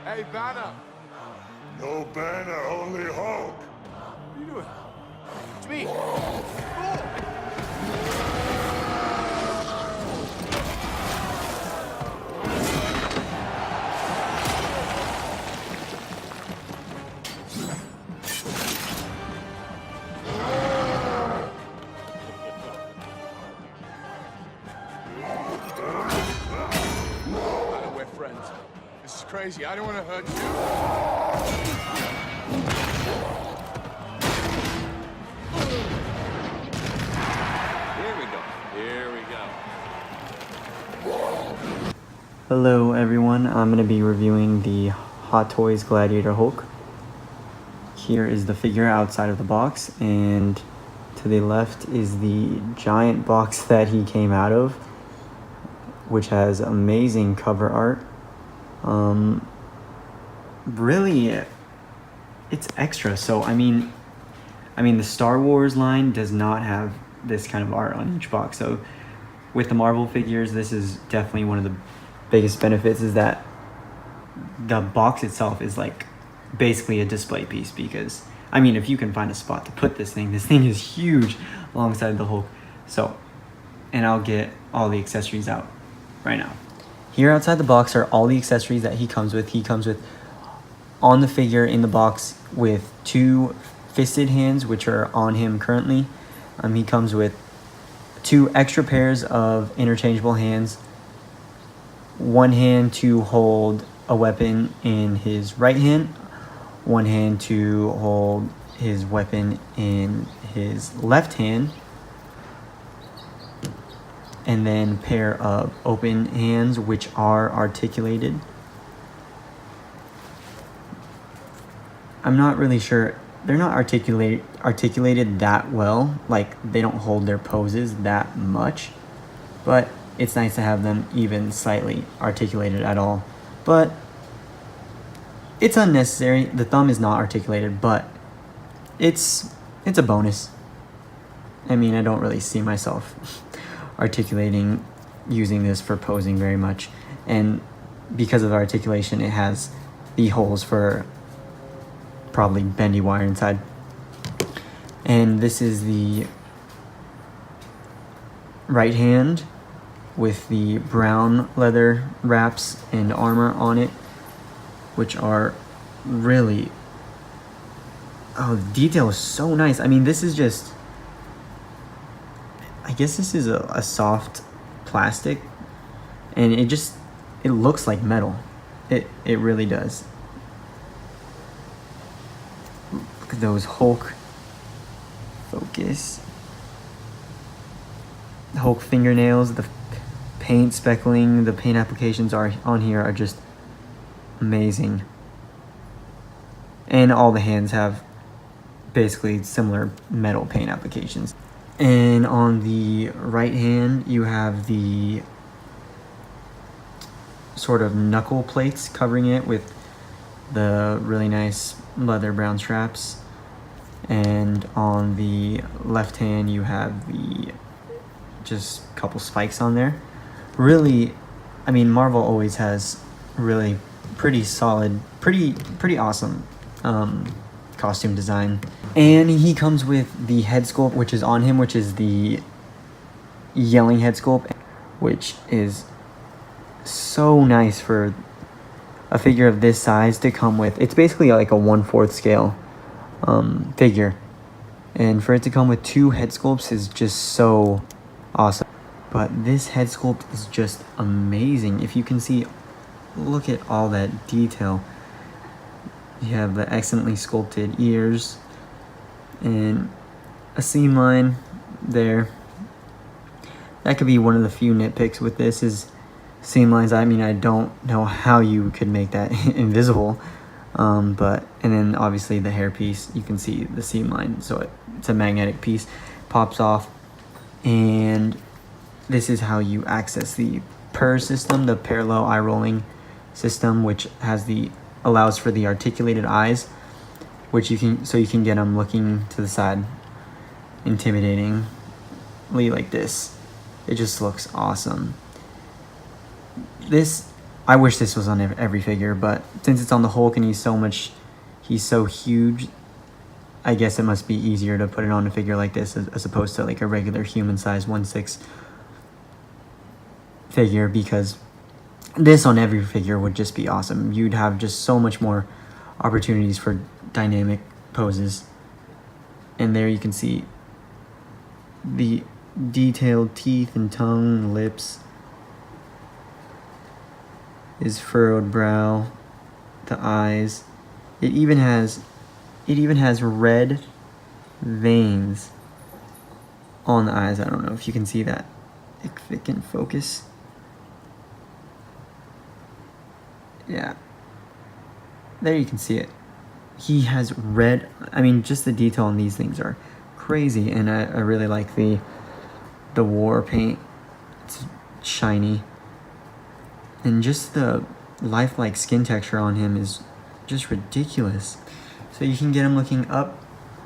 Hey, Banner. No Banner, only Hulk. What are you doing? It's me. Thor. Banner, we're friends. This is crazy. I don't want to hurt you. Here we go. Here we go. Hello everyone, I'm going to be reviewing the Hot Toys Gladiator Hulk. Here is the figure outside of the box, and to the left is the giant box that he came out of, which has amazing cover art. Really, it's extra. So I mean the Star Wars line does not have this kind of art on each box. So with the Marvel figures, this is definitely one of the biggest benefits, is that the box itself is like basically a display piece, because I mean, if you can find a spot to put this thing is huge alongside the Hulk. So, and I'll get all the accessories out right now. Here outside the box are all the accessories that he comes with. He comes with, on the figure in the box, with 2 fisted hands, which are on him currently. He comes with 2 extra pairs of interchangeable hands. 1 hand to hold a weapon in his right hand, 1 hand to hold his weapon in his left hand, and then pair of open hands which are articulated. I'm not really sure, they're not articulated that well, like they don't hold their poses that much, but it's nice to have them even slightly articulated at all. But it's unnecessary. The thumb is not articulated, but it's a bonus. I mean, I don't really see myself articulating using this for posing very much, and because of the articulation, it has the holes for probably bendy wire inside. And this is the right hand with the brown leather wraps and armor on it, which are really, oh, the detail is so nice. I mean, this is just, I guess this is a soft plastic, and it looks like metal. It really does. Look at those Hulk, focus, Hulk fingernails, the paint speckling, the paint applications are on here are just amazing. And all the hands have basically similar metal paint applications. And on the right hand, you have the sort of knuckle plates covering it with the really nice leather brown straps. And on the left hand, you have the just a couple spikes on there. Really, I mean, Marvel always has really pretty solid, pretty awesome costume design. And he comes with the head sculpt, which is on him, which is the yelling head sculpt, which is so nice for a figure of this size to come with. It's basically like a 1/4 scale figure, and for it to come with 2 head sculpts is just so awesome. But this head sculpt is just amazing. If you can see, look at all that detail. You have the excellently sculpted ears and a seam line there. That could be one of the few nitpicks with this, is seam lines. I mean, I don't know how you could make that invisible. But, and then obviously the hairpiece, you can see the seam line. So it's a magnetic piece, pops off. And this is how you access the PER system, the parallel eye rolling system, which has allows for the articulated eyes, which you can get them looking to the side intimidatingly like this. It just looks awesome. This I wish this was on every figure, but since it's on the Hulk and he's so huge, I guess it must be easier to put it on a figure like this as opposed to like a regular human size 1/6 figure, because this on every figure would just be awesome. You'd have just so much more opportunities for dynamic poses. And there you can see the detailed teeth and tongue, lips, his furrowed brow, the eyes. It even has red veins on the eyes. I don't know if you can see that. If it can focus. Yeah. There you can see it. He has red, I mean, just the detail on these things are crazy, and I really like the war paint. It's shiny. And just the lifelike skin texture on him is just ridiculous. So you can get him looking up,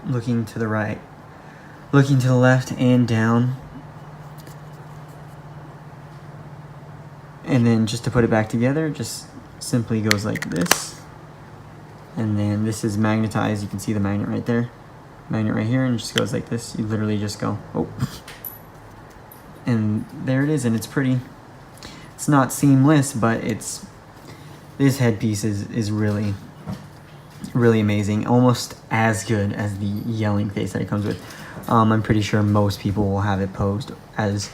looking to the right, looking to the left and down. And then just to put it back together, just simply goes like this. And then this is magnetized. You can see the magnet right there. Magnet right here, and it just goes like this. You literally just go, oh. And there it is, and it's pretty. It's not seamless, but this headpiece is really, really amazing. Almost as good as the yelling face that it comes with. I'm pretty sure most people will have it posed as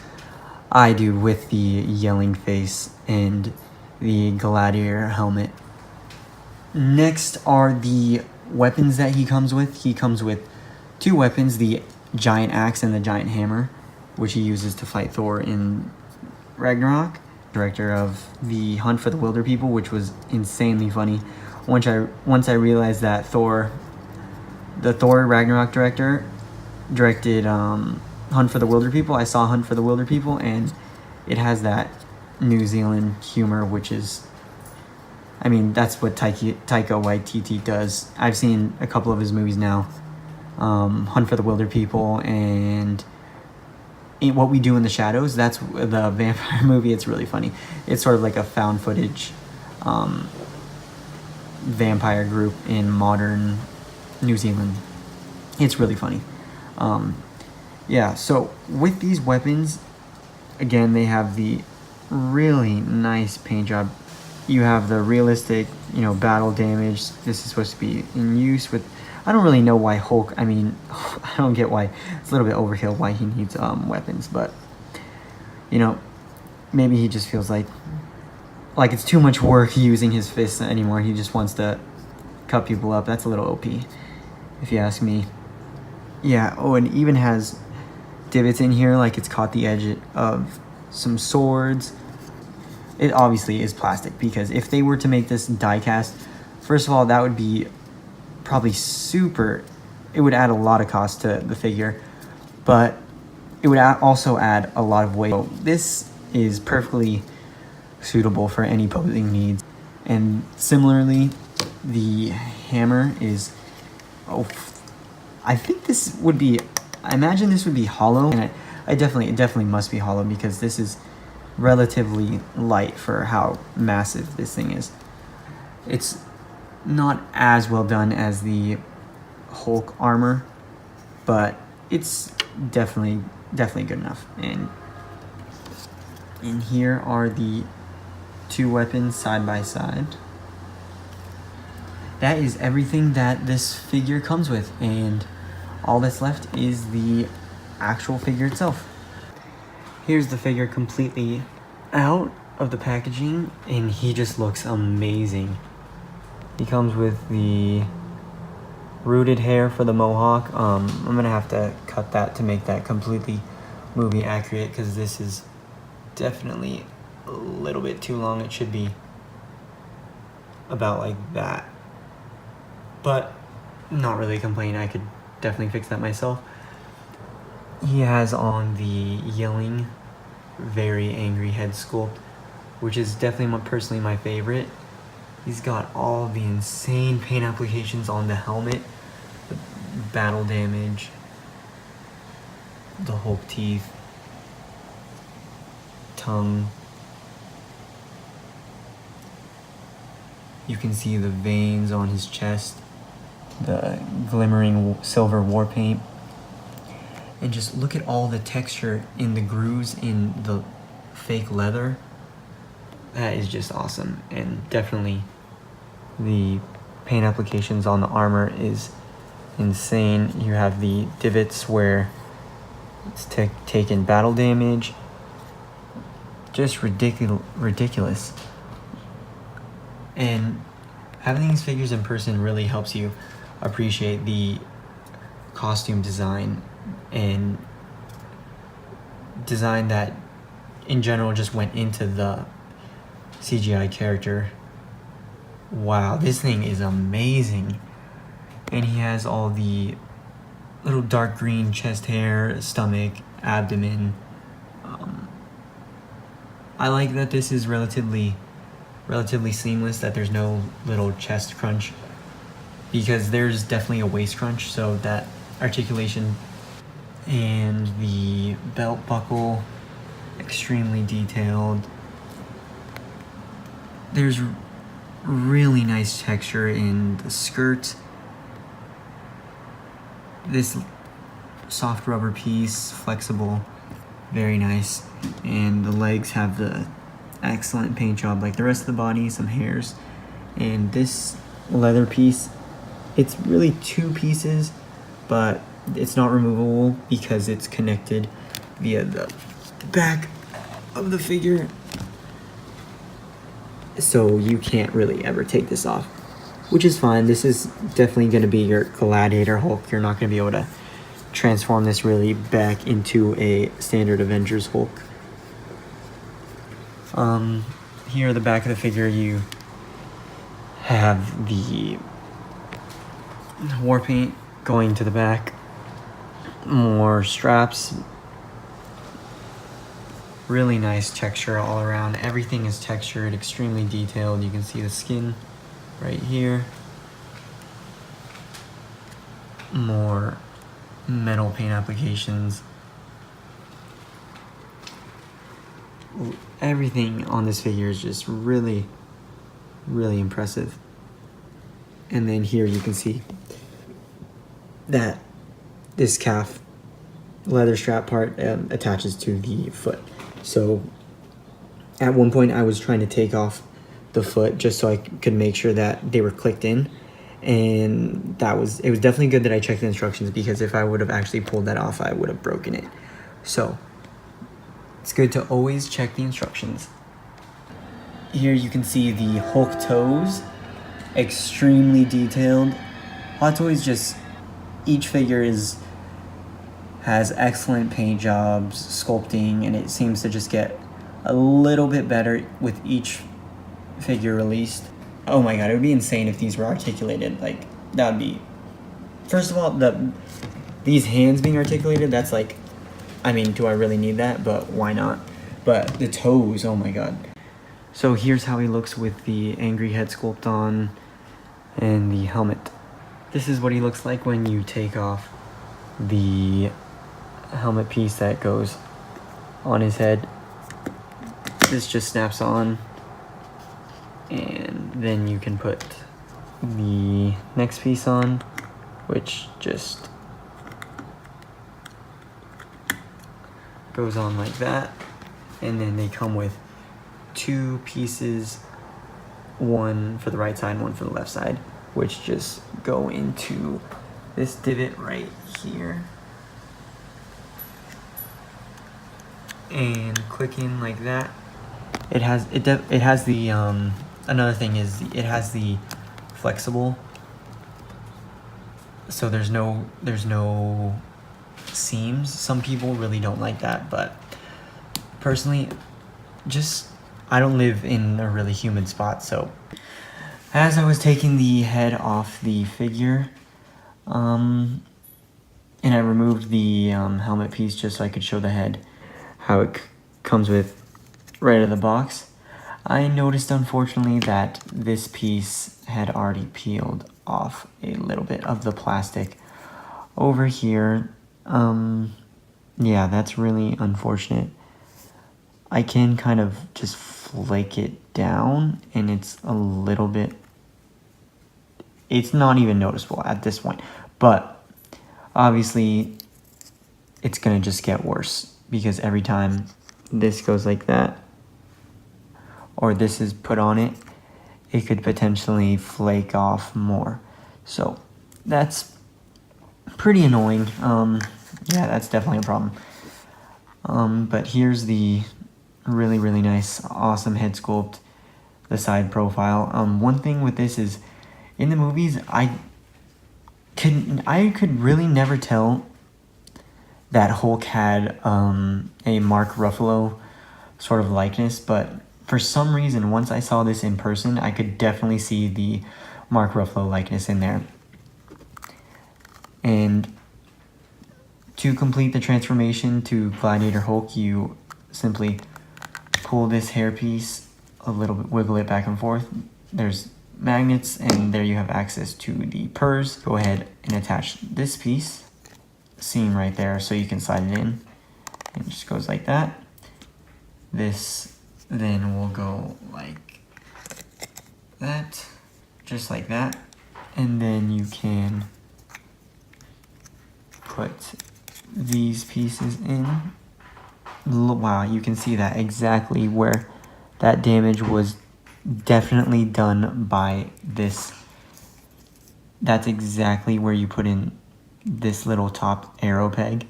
I do, with the yelling face and the Gladiator helmet. Next are the weapons that he comes with. He comes with two weapons, the giant axe and the giant hammer, which he uses to fight Thor in Ragnarok. Director of the Hunt for the Wilder People, which was insanely funny. Once I realized that the Thor Ragnarok director directed Hunt for the Wilder People, I saw Hunt for the Wilder People, and it has that New Zealand humor, which is, I mean, that's what Taika Waititi does. I've seen a couple of his movies now, Hunt for the Wilder People and What We Do in the Shadows. That's the vampire movie. It's really funny. It's sort of like a found footage vampire group in modern New Zealand. It's really funny. Yeah, so with these weapons, again, they have the really nice paint job. You have the realistic, battle damage. This is supposed to be in use with, I don't really know why Hulk, I mean, I don't get why, it's a little bit overkill why he needs weapons, but, maybe he just feels like it's too much work using his fists anymore. He just wants to cut people up. That's a little OP, if you ask me. Yeah, oh, and it even has divots in here, like it's caught the edge of some swords. It obviously is plastic, because if they were to make this die cast, first of all, that would be probably it would add a lot of cost to the figure, but it would also add a lot of weight. So this is perfectly suitable for any posing needs. And similarly, the hammer is, I imagine this would be hollow, and it definitely must be hollow, because this is relatively light for how massive this thing is. It's not as well done as the Hulk armor, but it's definitely good enough. And here are the two weapons side by side. That is everything that this figure comes with, and all that's left is the actual figure itself. Here's the figure completely out of the packaging, and he just looks amazing. He comes with the rooted hair for the mohawk. I'm gonna have to cut that to make that completely movie accurate, because this is definitely a little bit too long. It should be about like that, but not really complaining. I could definitely fix that myself. He has on the yelling, very angry head sculpt, which is definitely personally my favorite. He's got all the insane paint applications on the helmet, the battle damage, the Hulk teeth, tongue, You can see the veins on his chest, the glimmering silver war paint. And just look at all the texture in the grooves in the fake leather. That is just awesome. And definitely the paint applications on the armor is insane. You have the divots where it's taken battle damage. Just ridiculous. And having these figures in person really helps you appreciate the costume design and design that in general just went into the CGI character. Wow, this thing is amazing. And he has all the little dark green chest hair, stomach, abdomen. I like that this is relatively seamless, that there's no little chest crunch, because there's definitely a waist crunch, so that articulation. And the belt buckle, extremely detailed. There's really nice texture in the skirt. This soft rubber piece, flexible, very nice. And the legs have the excellent paint job, like the rest of the body, some hairs. And this leather piece, it's really two pieces, but it's not removable because it's connected via the back of the figure. So you can't really ever take this off, which is fine. This is definitely going to be your Gladiator Hulk. You're not going to be able to transform this really back into a standard Avengers Hulk. Here at the back of the figure, you have the war paint going to the back. More straps. Really nice texture all around. Everything is textured, extremely detailed. You can see the skin right here. More metal paint applications. Everything on this figure is just really impressive. And then here you can see that this calf leather strap part attaches to the foot. So at one point I was trying to take off the foot just so I could make sure that they were clicked in, and it was definitely good that I checked the instructions, because if I would have actually pulled that off, I would have broken it. So it's good to always check the instructions. Here you can see the Hulk toes, extremely detailed. Hot Toys, just each figure has excellent paint jobs, sculpting, and it seems to just get a little bit better with each figure released. Oh my god, it would be insane if these were articulated. Like, that would be... First of all, these hands being articulated, that's like... I mean, do I really need that? But why not? But the toes, oh my god. So here's how he looks with the angry head sculpt on and the helmet. This is what he looks like when you take off the helmet piece that goes on his head. This just snaps on, and then you can put the next piece on, which just goes on like that. And then they come with two pieces, one for the right side, one for the left side, which just go into this divot right here and click in like that. It has the another thing is it has the flexible, so there's no seams. Some people really don't like that, but personally, I don't live in a really humid spot. So as I was taking the head off the figure, and I removed the helmet piece just so I could show the head how it comes with right out of the box, I noticed unfortunately that this piece had already peeled off a little bit of the plastic over here. Yeah, that's really unfortunate. I can kind of just flake it down, and it's a little bit it's not even noticeable at this point. But obviously it's gonna just get worse, because every time this goes like that, or this is put on it, it could potentially flake off more. So that's pretty annoying. Yeah, that's definitely a problem. But here's the really, really nice, awesome head sculpt, the side profile. One thing with this is, in the movies, I could really never tell that Hulk had a Mark Ruffalo sort of likeness, but for some reason, once I saw this in person, I could definitely see the Mark Ruffalo likeness in there. And to complete the transformation to Gladiator Hulk, you simply pull this hairpiece a little bit, wiggle it back and forth. There's magnets, and there you have access to the purrs. Go ahead and attach this piece, seam right there, so you can slide it in. It just goes like that. This then will go like that, just like that. And then you can put these pieces in. Wow, you can see that exactly where that damage was definitely done by this. That's exactly where you put in this little top arrow peg,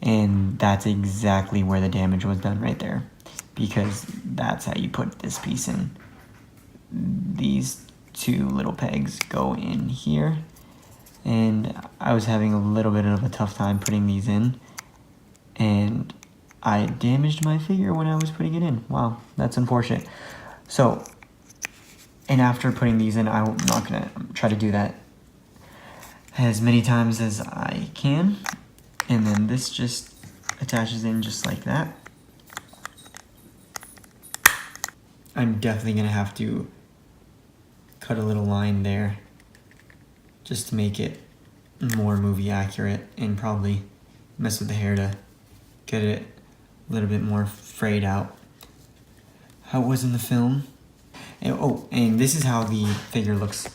and that's exactly where the damage was done right there, because that's how you put this piece in. These two little pegs go in here, and I was having a little bit of a tough time putting these in, and I damaged my figure when I was putting it in. Wow, that's unfortunate. So, and after putting these in, I'm not gonna try to do that as many times as I can. And then this just attaches in just like that. I'm definitely gonna have to cut a little line there just to make it more movie accurate, and probably mess with the hair to get it a little bit more frayed out how it was in the film. And, oh, and this is how the figure looks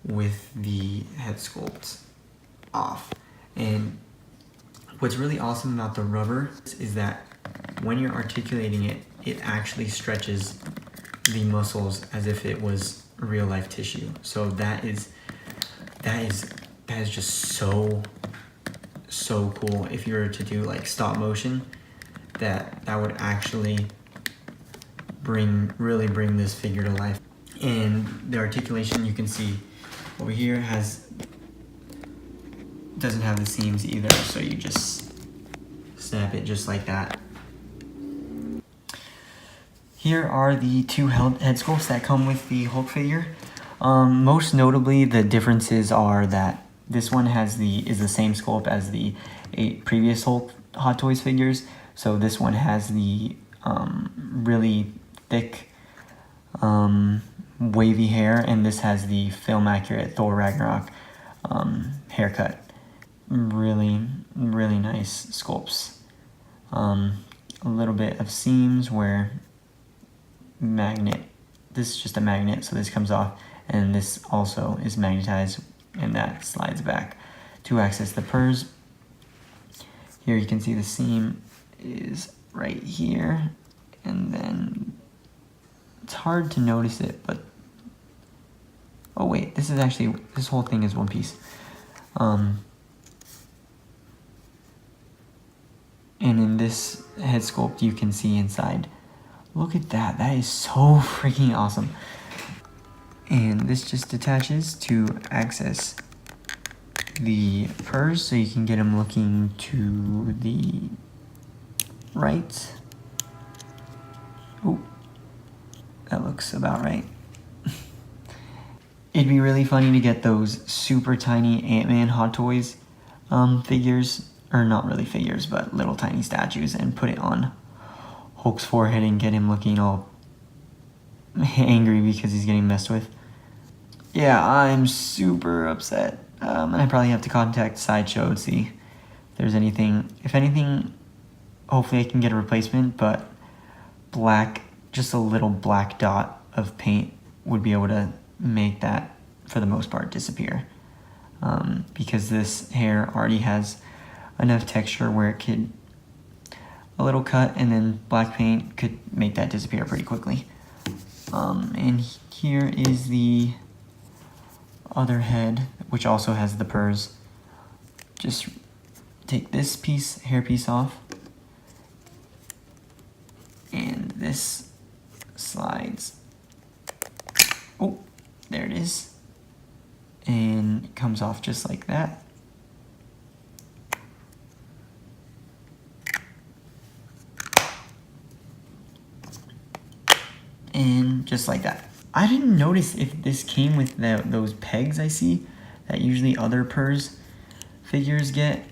with the head sculpt off. And what's really awesome about the rubber is that when you're articulating it, it actually stretches the muscles as if it was real life tissue. So that is just so cool. If you were to do like stop motion, that would actually really bring this figure to life. And the articulation, you can see over here, doesn't have the seams either, so you just snap it just like that. Here are the two head sculpts that come with the Hulk figure. Most notably, the differences are that this one is the same sculpt as the 8 previous Hulk Hot Toys figures. So this one has the really thick wavy hair, and this has the film accurate Thor Ragnarok haircut. Really, really nice sculpts. A little bit of seams where this is just a magnet, so this comes off, and this also is magnetized, and that slides back to access the purrs. Here you can see the seam is right here, and then it's hard to notice it, but oh wait, this whole thing is one piece. And in this head sculpt, you can see inside. Look at that, that is so freaking awesome. And this just attaches to access the purrs, so you can get them looking to the right. Oh, that looks about right. It'd be really funny to get those super tiny Ant-Man Hot Toys figures, or not really figures, but little tiny statues, and put it on Hulk's forehead and get him looking all angry because he's getting messed with. Yeah, I'm super upset. And I probably have to contact Sideshow and see if there's anything. If anything, hopefully I can get a replacement, but just a little black dot of paint would be able to make that for the most part, disappear. Because this hair already has enough texture where it could, a little cut and then black paint could make that disappear pretty quickly. And here is the other head, which also has the purrs. Just take this piece, hair piece off, and this slides. Oh, there it is. And it comes off just like that. And just like that. I didn't notice if this came with those pegs I see that usually other purrs figures get,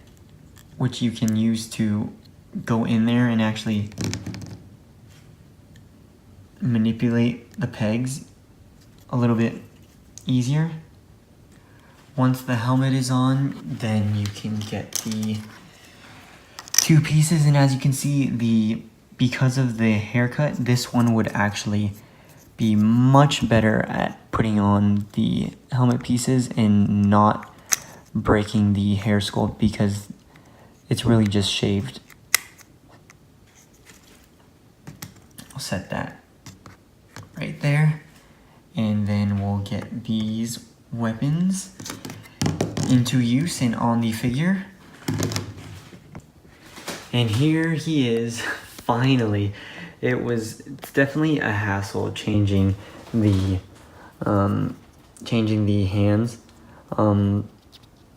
which you can use to go in there and actually manipulate the pegs a little bit easier. Once the helmet is on, then you can get the two pieces, and as you can see, because of the haircut, this one would actually be much better at putting on the helmet pieces and not breaking the hair sculpt because it's really just shaved. I'll set that right there, and then we'll get these weapons into use and on the figure. And here he is, finally. It's definitely a hassle changing the hands.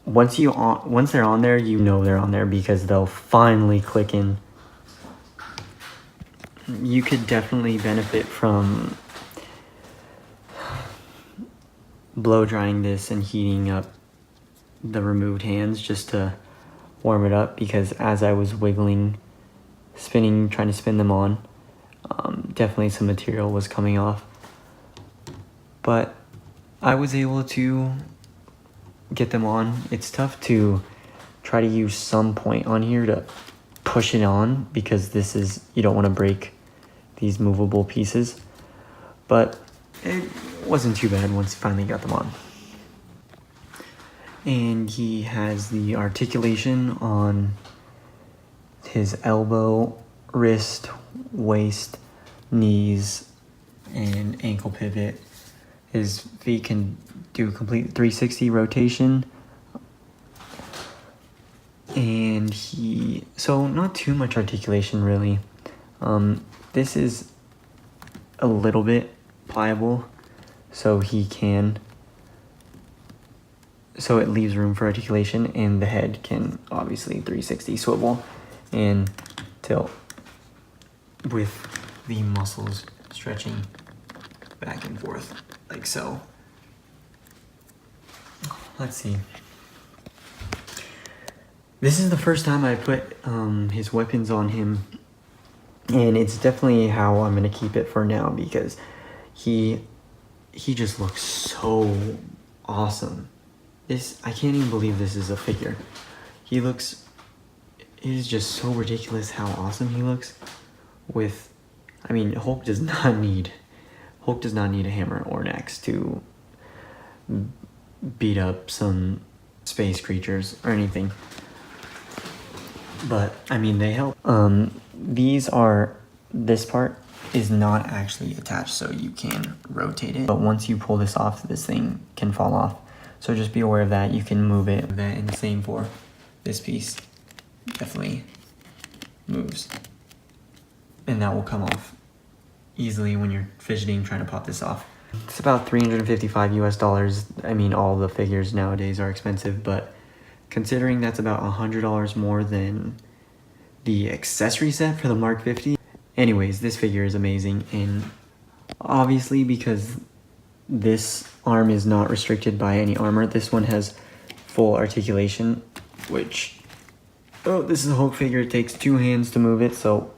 Once they're on there, you know they're on there because they'll finally click in. You could definitely benefit from blow drying this and heating up the removed hands just to warm it up, because as I was trying to spin them on, definitely some material was coming off. But I was able to get them on. It's tough to try to use some point on here to push it on because you don't want to break these movable pieces. But it wasn't too bad once you finally got them on. And he has the articulation on his elbow, wrist, waist, knees, and ankle pivot. His feet can do a complete 360 rotation. And so not too much articulation really. This is a little bit pliable, so it leaves room for articulation, and the head can obviously 360 swivel and tilt with the muscles stretching back and forth like so. Let's see. This is the first time I put his weapons on him, and it's definitely how I'm gonna keep it for now because he just looks so awesome. I can't even believe this is a figure. It is just so ridiculous how awesome he looks Hulk does not need a hammer or an axe to beat up some space creatures or anything. But they help. This part is not actually attached, so you can rotate it. But once you pull this off, this thing can fall off. So just be aware of that. You can move it. And the same for this piece. Definitely moves. And that will come off easily when you're fidgeting trying to pop this off. It's about $355 US. All the figures nowadays are expensive, but considering that's about $100 more than the accessory set for the Mark 50. Anyways, this figure is amazing, and obviously because this arm is not restricted by any armor, this one has full articulation, which, this is a Hulk figure. It takes 2 hands to move it, so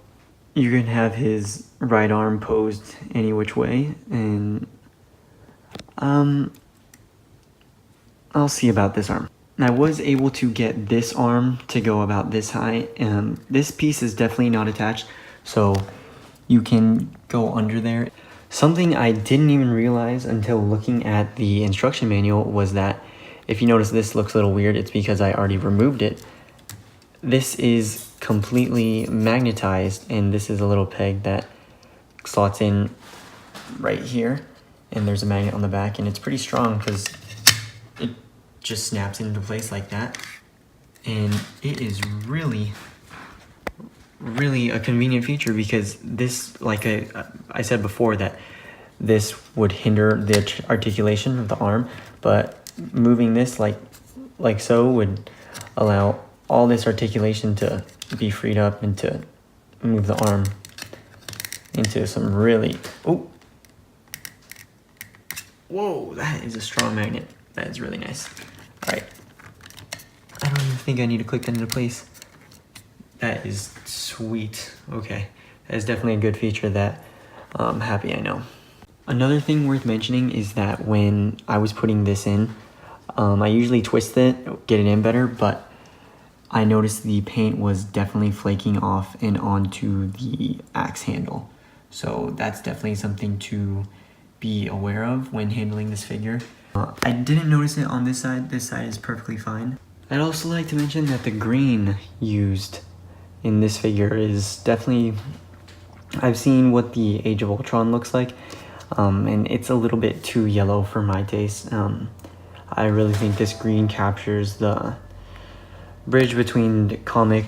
you can have his right arm posed any which way, and I'll see about this arm. I was able to get this arm to go about this high. This piece is definitely not attached, so you can go under there. Something I didn't even realize until looking at the instruction manual was that if you notice this looks a little weird, it's because I already removed it. This is completely magnetized, and this is a little peg that slots in right here, and there's a magnet on the back, and it's pretty strong because it just snaps into place like that. And it is really a convenient feature because this, like I said before, that this would hinder the articulation of the arm, but moving this like so would allow all this articulation to be freed up and to move the arm into some really, oh, whoa, that is a strong magnet. That is really nice. All right, I don't even think I need to click that into place. That is sweet. Okay, that is definitely a good feature that I'm happy I know. Another thing worth mentioning is that when I was putting this in, I usually twist it, get it in better, but I noticed the paint was definitely flaking off and onto the axe handle. So that's definitely something to be aware of when handling this figure. I didn't notice it on this side. This side is perfectly fine. I'd also like to mention that the green used in this figure is definitely, I've seen what the Age of Ultron looks like, and it's a little bit too yellow for my taste. I really think this green captures the bridge between the comic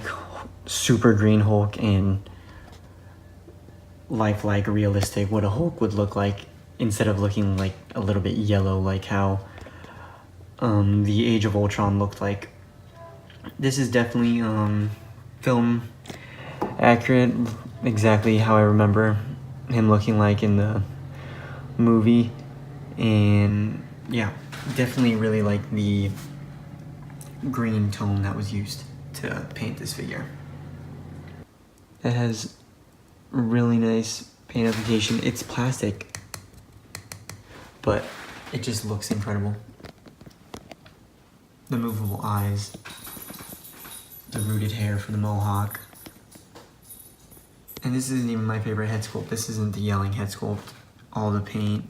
super green Hulk and lifelike realistic what a Hulk would look like, instead of looking like a little bit yellow like how the Age of Ultron looked like. This is definitely film accurate, exactly how I remember him looking like in the movie. And yeah, definitely really like the green tone that was used to paint this figure. It has really nice paint application. It's plastic, but it just looks incredible. The movable eyes, the rooted hair for the mohawk. And this isn't even my favorite head sculpt. This isn't the yelling head sculpt. All the paint,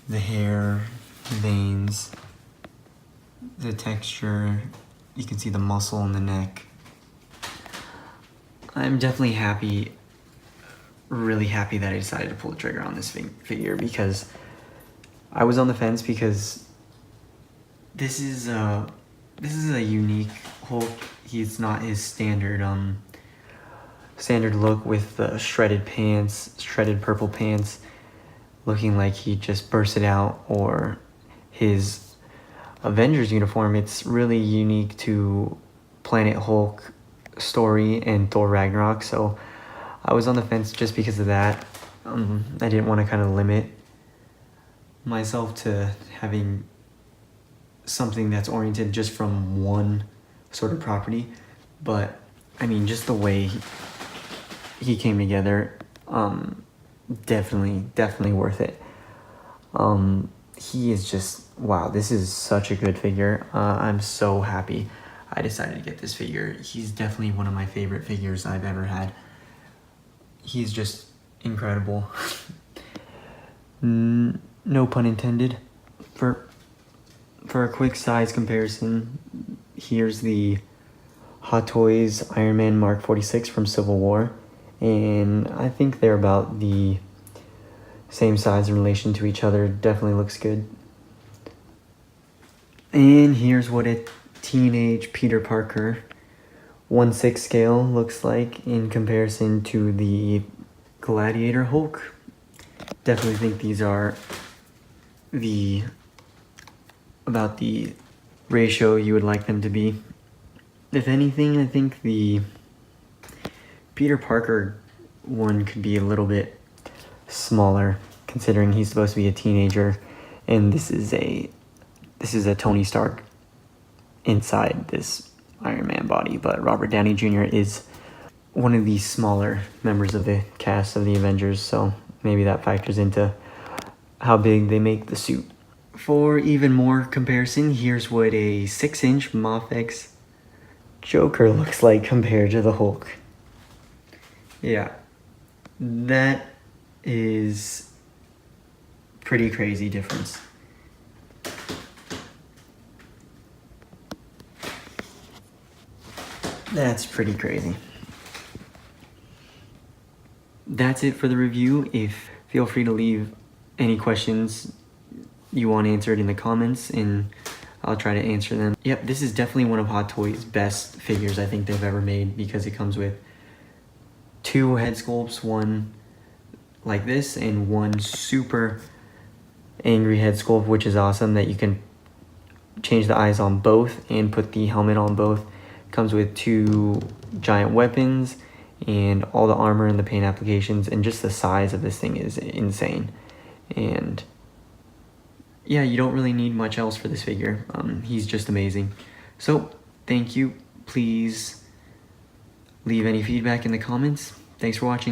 the hair, veins, the texture, you can see the muscle in the neck. I'm definitely happy, really happy that I decided to pull the trigger on this figure, because I was on the fence, because this is a unique Hulk. He's not his standard look with the shredded pants, shredded purple pants, looking like he just bursted out, or his Avengers uniform. It's really unique to Planet Hulk story and Thor Ragnarok, so I was on the fence just because of that. I didn't want to kind of limit myself to having something that's oriented just from one sort of property, but I mean, just the way he came together, definitely worth it. He is just, wow, this is such a good figure. I'm so happy I decided to get this figure. He's definitely one of my favorite figures I've ever had. He's just incredible. No pun intended. For a quick size comparison, here's the Hot Toys Iron Man Mark 46 from Civil War, and I think they're about the same size in relation to each other. Definitely looks good. And here's what a teenage Peter Parker 1/6 scale looks like in comparison to the Gladiator Hulk. Definitely think these are about the ratio you would like them to be. If anything, I think the Peter Parker one could be a little bit smaller, considering he's supposed to be a teenager, and this is a Tony Stark inside this Iron Man body. But Robert Downey Jr. is one of the smaller members of the cast of the Avengers, so maybe that factors into how big they make the suit. For even more comparison, here's what a 6-inch Mafex Joker looks like compared to the Hulk. Yeah, that is pretty crazy difference. That's pretty crazy. That's it for the review. Feel free to leave any questions you want answered in the comments, and I'll try to answer them. Yep, this is definitely one of Hot Toys' best figures I think they've ever made, because it comes with 2 head sculpts, one like this and one super angry head sculpt, which is awesome that you can change the eyes on both and put the helmet on both. Comes with 2 giant weapons and all the armor and the paint applications, and just the size of this thing is insane. And yeah, you don't really need much else for this figure. He's just amazing. So thank you. Please leave any feedback in the comments. Thanks for watching.